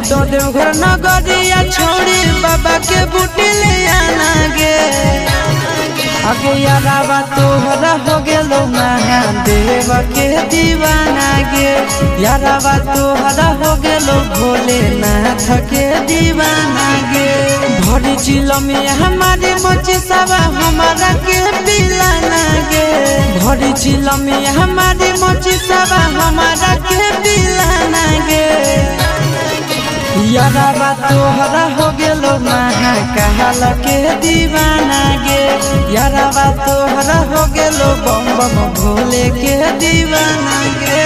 तो देवघर नगरिया छोड़ी बाबा के बूटी ले आना गे। आगे यारावा तोहरा हो गेलो महादेव के दीवाना गे। यारावा तोहरा हो गेलो भोलेनाथ के दीवाना गे। भरी जिलो में हमारी मोची सवा हमारा के पिलाना गे। भरी जिलो में हमारी मोची सवा हमारा के पिलाना गे। यारावा तोहरा हो गेलो महाकाल के दीवाना गे। यारावा तोहरा हो गेलो बम बम भोले के दीवाना गे।